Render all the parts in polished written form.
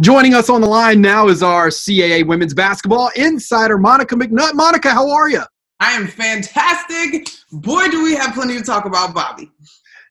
Joining us on the line now is our CAA women's basketball insider, Monica McNutt. Monica, how are you? I am fantastic. Boy, do we have plenty to talk about, Bobby.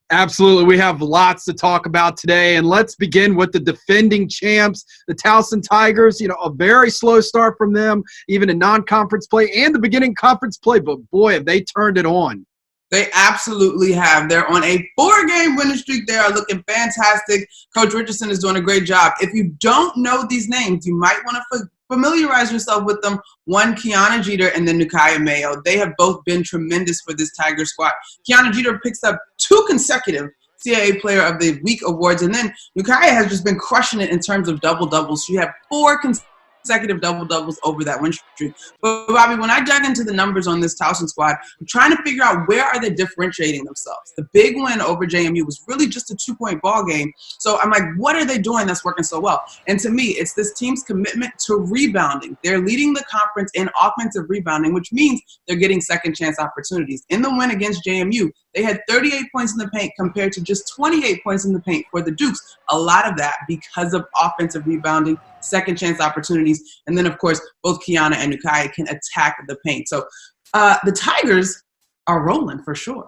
Absolutely. We have lots to talk about today, and let's begin with the defending champs, the Towson Tigers. A very slow start from them, even in non-conference play and the beginning conference play, but boy, have they turned it on. They absolutely have. They're on a 4-game winning streak. They are looking fantastic. Coach Richardson is doing a great job. If you don't know these names, you might want to familiarize yourself with them. One, Kiana Jeter, and then Nukaya Mayo. They have both been tremendous for this Tiger squad. Kiana Jeter picks up 2 consecutive CAA Player of the Week awards, and then Nukaya has just been crushing it in terms of double-doubles. She had 4 consecutive double-doubles over that win streak. But, Bobby, when I dug into the numbers on this Towson squad, I'm trying to figure out where are they differentiating themselves. The big win over JMU was really just a 2-point ball game. So I'm like, what are they doing that's working so well? And to me, it's this team's commitment to rebounding. They're leading the conference in offensive rebounding, which means they're getting second-chance opportunities. In the win against JMU, they had 38 points in the paint compared to just 28 points in the paint for the Dukes. A lot of that because of offensive rebounding, second-chance opportunities, and then, of course, both Kiana and Nukaya can attack the paint. So the Tigers are rolling for sure.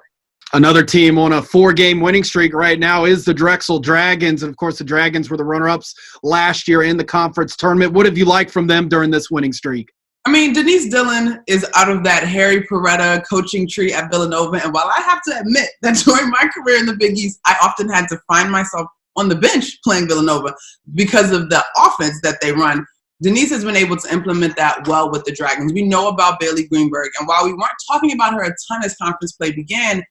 Another team on a 4-game winning streak right now is the Drexel Dragons. And, of course, the Dragons were the runner-ups last year in the conference tournament. What have you liked from them during this winning streak? I mean, Denise Dillon is out of that Harry Perretta coaching tree at Villanova. And while I have to admit that during my career in the Big East, I often had to find myself on the bench playing Villanova because of the offense that they run, Denise has been able to implement that well with the Dragons. We know about Bailey Greenberg, and while we weren't talking about her a ton as conference play began,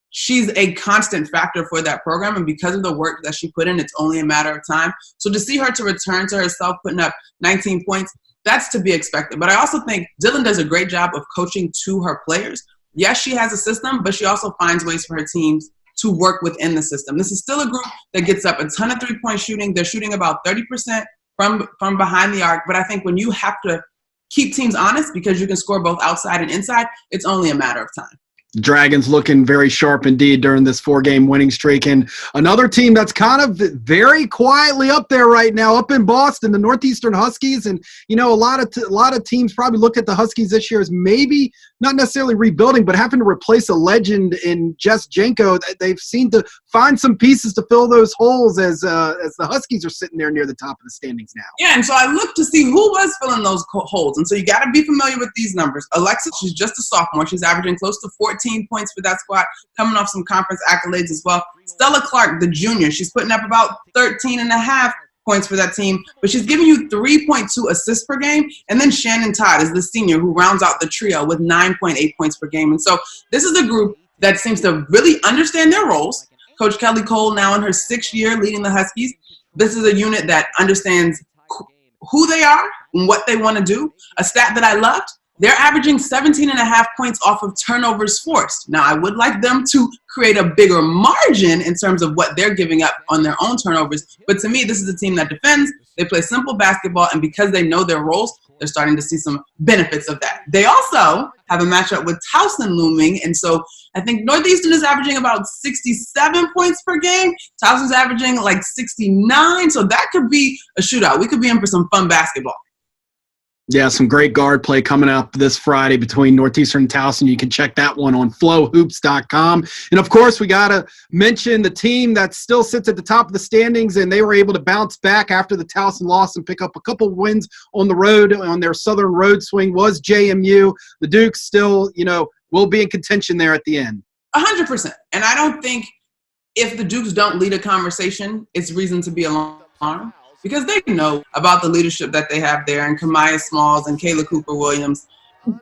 she's a constant factor for that program, and because of the work that she put in, it's only a matter of time. So to see her to return to herself, putting up 19 points, that's to be expected. But I also think Dillon does a great job of coaching to her players. Yes, she has a system, but she also finds ways for her teams to work within the system. This is still a group that gets up a ton of three-point shooting. They're shooting about 30% from behind the arc. But I think when you have to keep teams honest because you can score both outside and inside, it's only a matter of time. Dragons looking very sharp indeed during this 4-game winning streak. And another team that's kind of very quietly up there right now, up in Boston, the Northeastern Huskies. And, you know, a lot of teams probably look at the Huskies this year as maybe not necessarily rebuilding, but having to replace a legend in Jess Janko. They've seemed to find some pieces to fill those holes as the Huskies are sitting there near the top of the standings now. Yeah, and so I looked to see who was filling those holes. And so you got to be familiar with these numbers. Alexis, she's just a sophomore. She's averaging close to 14 points for that squad, coming off some conference accolades as well. Stella Clark, the junior, she's putting up about 13.5 points for that team, but she's giving you 3.2 assists per game. And then Shannon Todd is the senior who rounds out the trio with 9.8 points per game. And so this is a group that seems to really understand their roles. Coach Kelly Cole now in her 6th year leading the Huskies. This is a unit that understands who they are and what they want to do. A stat that I loved, they're averaging 17.5 points off of turnovers forced. Now, I would like them to create a bigger margin in terms of what they're giving up on their own turnovers. But to me, this is a team that defends. They play simple basketball, and because they know their roles, they're starting to see some benefits of that. They also have a matchup with Towson looming, and so I think Northeastern is averaging about 67 points per game. Towson's averaging like 69, so that could be a shootout. We could be in for some fun basketball. Yeah, some great guard play coming up this Friday between Northeastern and Towson. You can check that one on flowhoops.com. And, of course, we got to mention the team that still sits at the top of the standings, and they were able to bounce back after the Towson loss and pick up a couple wins on the road on their southern road swing was JMU. The Dukes still, will be in contention there at the end. 100%. And I don't think if the Dukes don't lead a conversation, it's reason to be alarmed. Because they know about the leadership that they have there, and Kamaya Smalls and Kayla Cooper-Williams.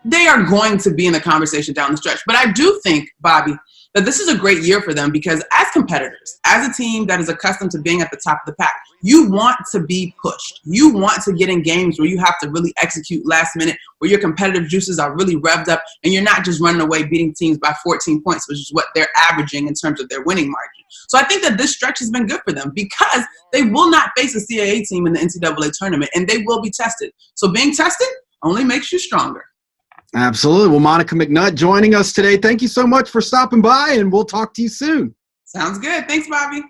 They are going to be in the conversation down the stretch. But I do think, Bobby, that this is a great year for them because as competitors, as a team that is accustomed to being at the top of the pack, you want to be pushed. You want to get in games where you have to really execute last minute, where your competitive juices are really revved up, and you're not just running away beating teams by 14 points, which is what they're averaging in terms of their winning margin. So I think that this stretch has been good for them because they will not face a CAA team in the NCAA tournament, and they will be tested. So being tested only makes you stronger. Absolutely. Well, Monica McNutt joining us today. Thank you so much for stopping by, and we'll talk to you soon. Sounds good. Thanks, Bobby.